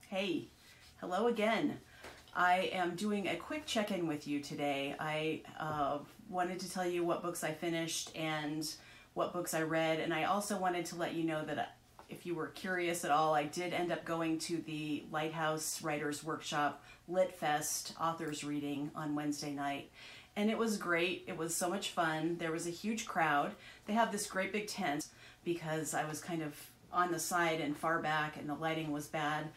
Hey, hello again. I am doing a quick check-in with you today. I wanted to tell you what books I finished and what books I read, and I also wanted to let you know that if you were curious at all, I did end up going to the Lighthouse Writers Workshop Lit Fest authors reading on Wednesday night, and it was great. It was so much fun. There was a huge crowd. They have this great big tent because I was kind of on the side and far back and the lighting was bad.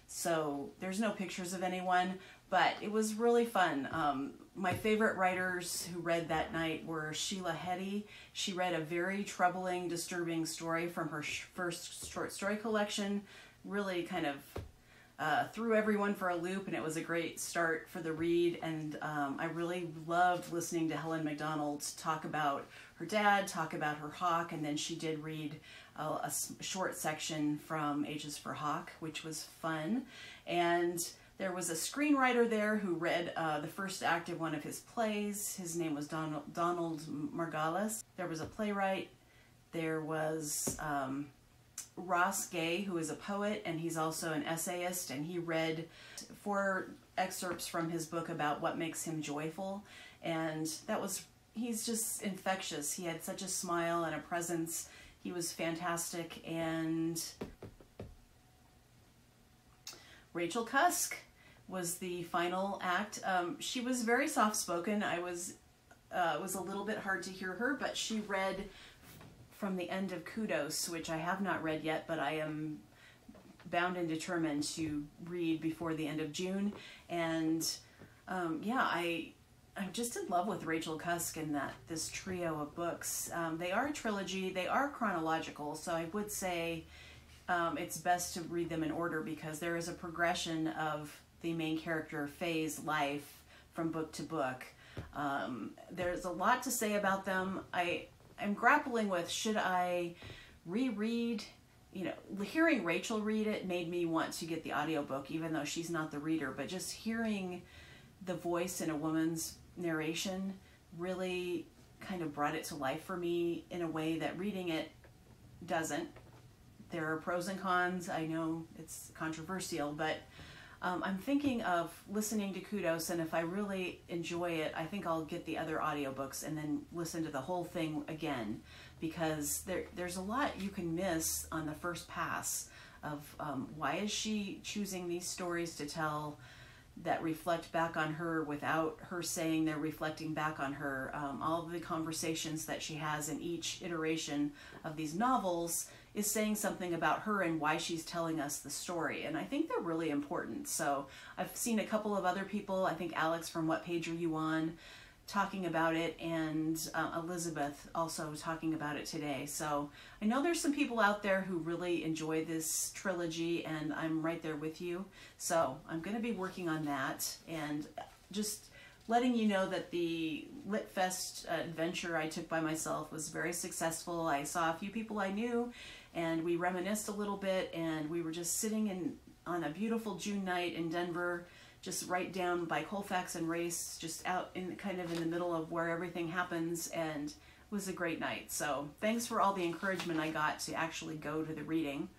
So there's no pictures of anyone, but it was really fun. My favorite writers who read that night were Sheila Heti. She read a very troubling, disturbing story from her first short story collection. Really kind of threw everyone for a loop, and it was a great start for the read. And I really loved listening to Helen MacDonald talk about her dad, talk about her hawk, and then she did read a short section from Ages for Hawk, which was fun. And there was a screenwriter there who read the first act of one of his plays. His name was Donald Marguiles. There was a playwright. There was Ross Gay, who is a poet, and he's also an essayist, and he read 4 excerpts from his book about what makes him joyful. And he's just infectious. He had such a smile and a presence. He was fantastic. And Rachel Cusk was the final act. She was very soft-spoken. It was a little bit hard to hear her, but she read from the end of Kudos, which I have not read yet, but I am bound and determined to read before the end of June. And yeah, I'm just in love with Rachel Cusk and this trio of books. They are a trilogy. They are chronological, so I would say it's best to read them in order because there is a progression of the main character Faye's life from book to book. There's a lot to say about them. I'm grappling with, should I reread? You know, hearing Rachel read it made me want to get the audiobook, even though she's not the reader, but just hearing the voice in a woman's narration really kind of brought it to life for me in a way that reading it doesn't. There are pros and cons. I know it's controversial, but I'm thinking of listening to Kudos, and if I really enjoy it, I think I'll get the other audiobooks and then listen to the whole thing again, because there's a lot you can miss on the first pass of why is she choosing these stories to tell that reflect back on her without her saying they're reflecting back on her. All of the conversations that she has in each iteration of these novels is saying something about her and why she's telling us the story. And I think they're really important. So I've seen a couple of other people, I think Alex from What Page Are You On, talking about it, and Elizabeth also talking about it today. So I know there's some people out there who really enjoy this trilogy, and I'm right there with you. So I'm going to be working on that, and just letting you know that the Lit Fest adventure I took by myself was very successful. I saw a few people I knew, and we reminisced a little bit, and we were just sitting on a beautiful June night in Denver, just right down by Colfax and Race, just out in kind of in the middle of where everything happens, and it was a great night. So thanks for all the encouragement I got to actually go to the reading.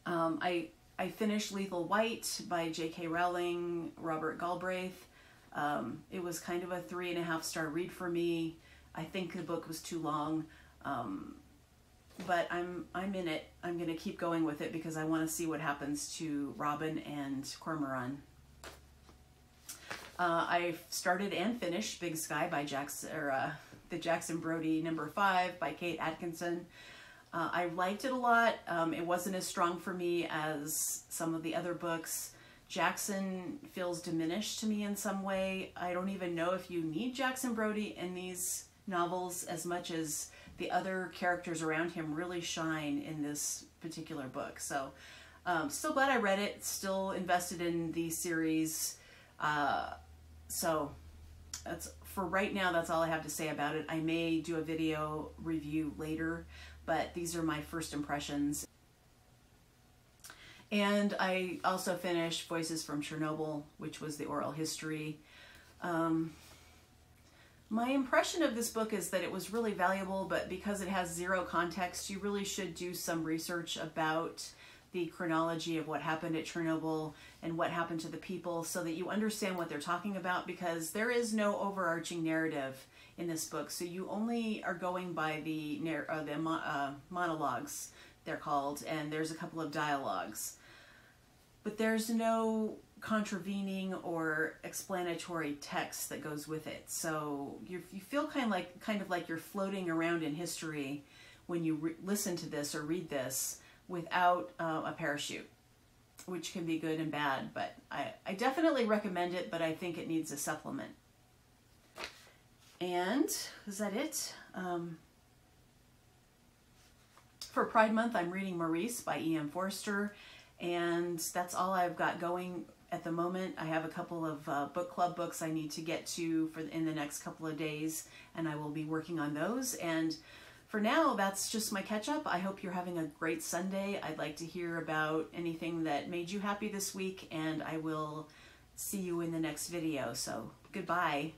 I finished Lethal White by J.K. Rowling, Robert Galbraith. It was kind of a 3.5-star read for me. I think the book was too long, but I'm in it. I'm going to keep going with it because I want to see what happens to Robin and Cormoran. I started and finished Big Sky by the Jackson Brodie #5 by Kate Atkinson. I liked it a lot. It wasn't as strong for me as some of the other books. Jackson feels diminished to me in some way. I don't even know if you need Jackson Brodie in these novels as much as the other characters around him really shine in this particular book. So still glad I read it, still invested in the series. So for right now, that's all I have to say about it. I may do a video review later, but these are my first impressions. And I also finished Voices from Chernobyl, which was the oral history. My impression of this book is that it was really valuable, but because it has zero context, you really should do some research about the chronology of what happened at Chernobyl and what happened to the people so that you understand what they're talking about, because there is no overarching narrative in this book. So you only are going by the monologues, they're called, and there's a couple of dialogues. But there's no contravening or explanatory text that goes with it. So you feel kind of like you're floating around in history when you listen to this or read this without a parachute, which can be good and bad. But I definitely recommend it, but I think it needs a supplement. And is that it? For Pride Month, I'm reading Maurice by E.M. Forster, and that's all I've got going at the moment. I have a couple of book club books I need to get to in the next couple of days, and I will be working on those. And for now, that's just my catch-up. I hope you're having a great Sunday. I'd like to hear about anything that made you happy this week, and I will see you in the next video. So, goodbye.